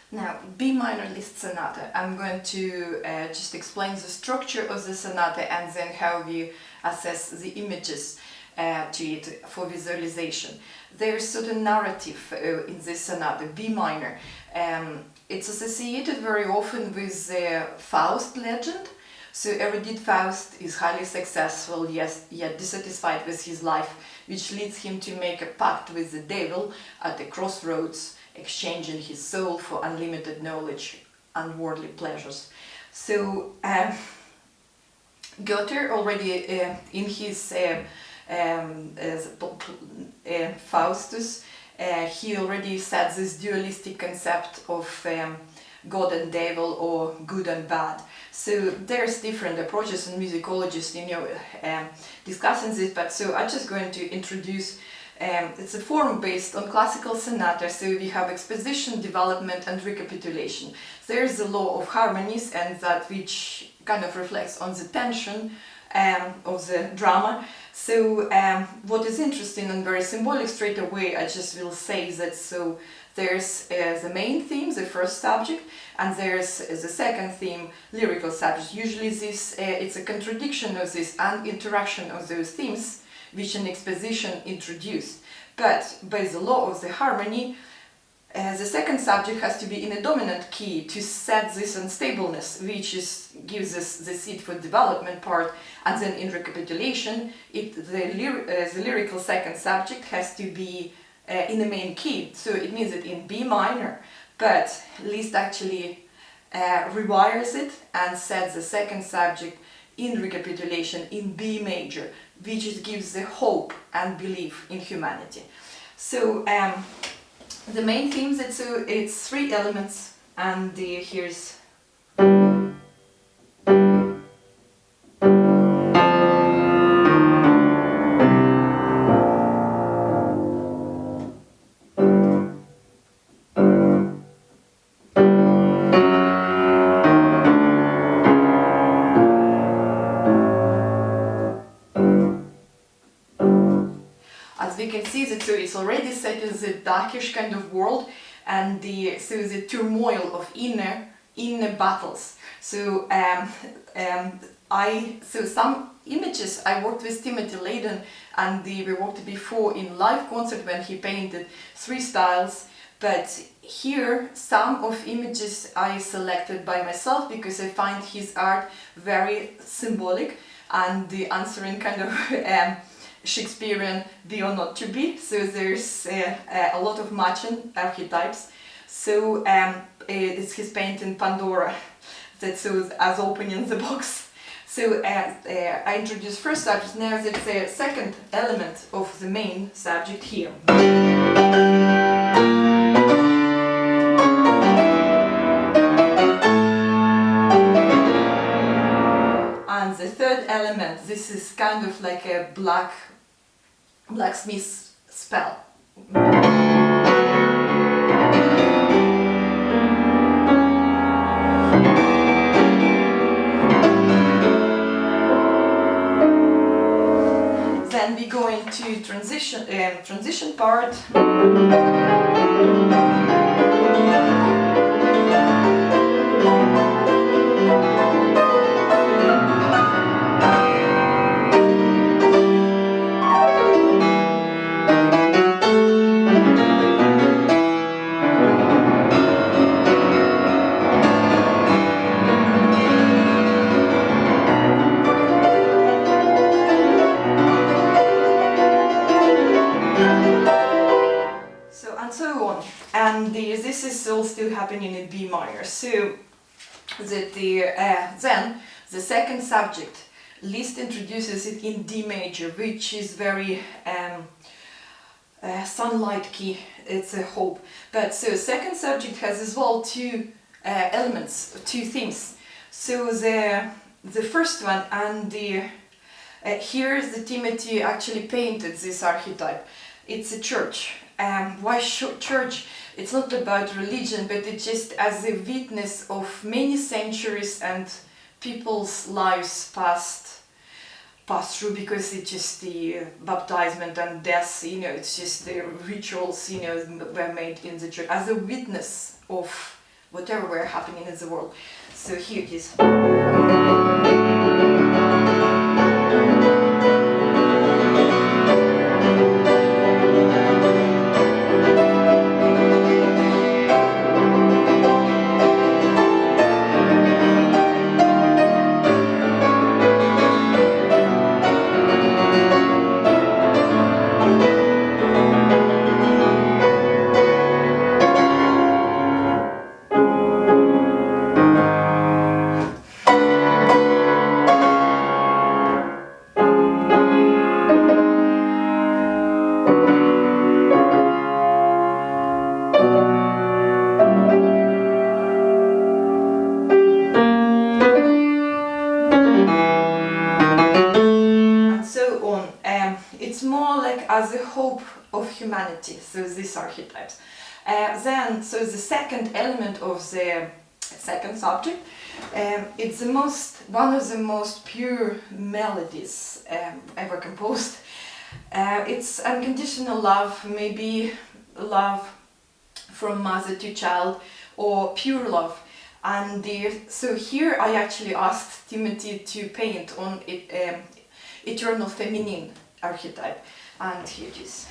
Now, B minor Liszt Sonata. I'm going to just explain the structure of the sonata and then how we assess the images to it for visualization. There's certain narrative in this sonata, B minor. It's associated very often with the Faust legend. So erudite Faust is highly successful, yet dissatisfied with his life, which leads him to make a pact with the devil at the crossroads, exchanging his soul for unlimited knowledge and worldly pleasures. So Goethe already in his Faustus, he already said this dualistic concept of God and devil, or good and bad. So there's different approaches, and musicologists, discussing this. But so I'm just going to introduce. It's a form based on classical sonata. So we have exposition, development, and recapitulation. There's the law of harmonies, and that which kind of reflects on the tension of the drama. So what is interesting and very symbolic straight away, I just will say that so there's the main theme, the first subject, and there's the second theme, lyrical subject. Usually this it's a contradiction of this and interaction of those themes which an exposition introduced. But by the law of the harmony, the second subject has to be in a dominant key to set this unstableness, which gives us the seed for development part, and then in recapitulation, the lyrical second subject has to be in the main key. So it means that in B minor, but Liszt actually rewires it and sets the second subject in recapitulation in B major, which gives the hope and belief in humanity. So the main themes, it's three elements, and here's we can see that so it's already set in the darkish kind of world, and the turmoil of inner battles. So some images I worked with Trinity Layden, and we worked before in live concert when he painted three styles. But here some of images I selected by myself because I find his art very symbolic and the answering kind of Shakespearean be or not to be. So there's a lot of matching archetypes. So it's his painting Pandora that shows as opening the box. So I introduced first subject. Now that's the second element of the main subject here. And the third element, this is kind of like a blacksmith spell. Then we go into transition part. And this is all still happening in B minor. So that then the second subject, Liszt introduces it in D major, which is very sunlight key. It's a hope. But so second subject has as well two elements, two themes. So the first one, and here the Timothy actually painted this archetype. It's a church. Why church? It's not about religion, but it's just as a witness of many centuries and people's lives passed through, because it's just the baptism and death, it's just the rituals, were made in the church as a witness of whatever were happening in the world. So here it is. It's more like as a hope of humanity, so these archetypes. So the second element of the second subject, it's one of the most pure melodies ever composed. It's unconditional love, maybe love from mother to child, or pure love. And so here I actually asked Timothy to paint on it, eternal feminine archetype, and here it is.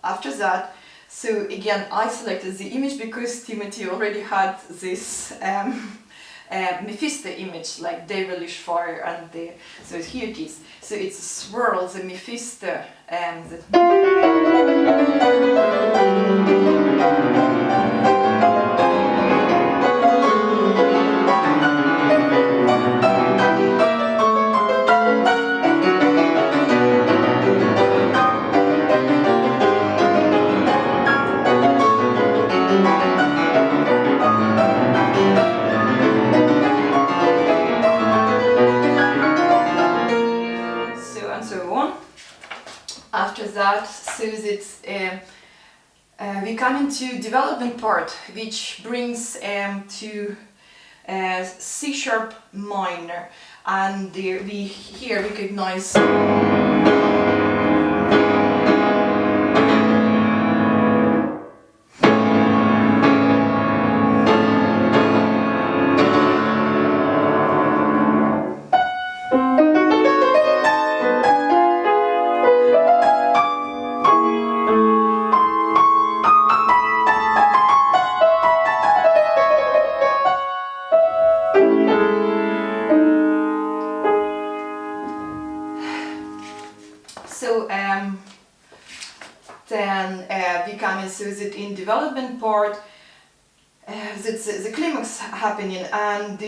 After that, so again I selected the image because Timothy already had this Mephisto image, like devilish fire, and so here it is. So it's a swirl, the Mephisto, and after that, so that we come into development part, which brings to C sharp minor, and we here recognize so that in development part, that's the climax happening, and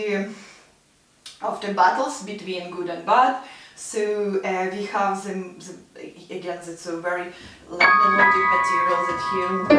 after battles between good and bad, so we have again that's a very melodic material that here.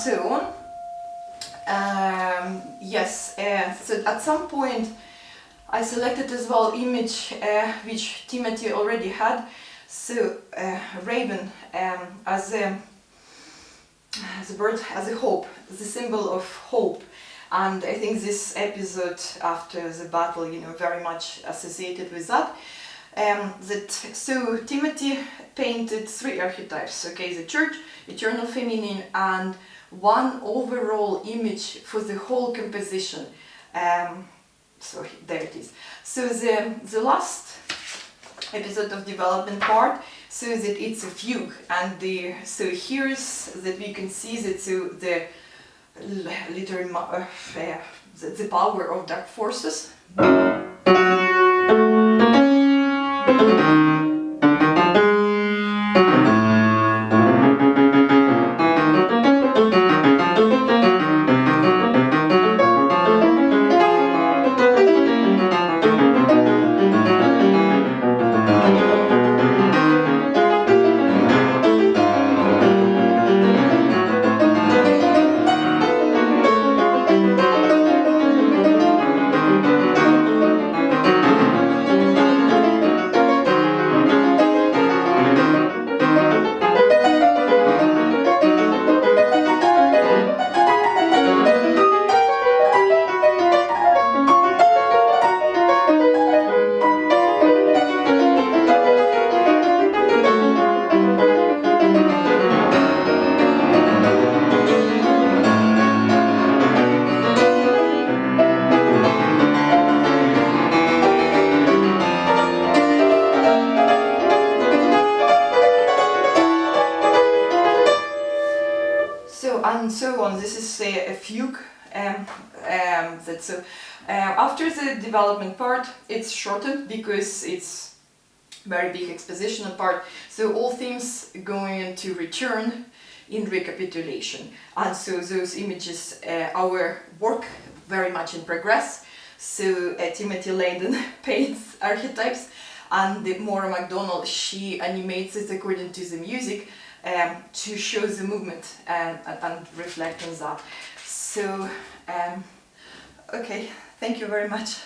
so on. Yes, so at some point I selected as well image which Timothy already had. So raven as a bird, as a hope, the symbol of hope. And I think this episode after the battle, very much associated with that. So Timothy painted 3 archetypes, okay, the church, eternal feminine, and one overall image for the whole composition. So there it is. So the last episode of development part, so that it's a fugue, and so here's that we can see that the literally the power of dark forces. And so on. This is a fugue. After the development part, it's shortened because it's very big expositional part. So all themes going to return in recapitulation. And so those images, our work very much in progress. So Timothy Layden paints archetypes, and Maura McDonnell, she animates it according to the music. To show the movement and reflect on that. So, okay, thank you very much.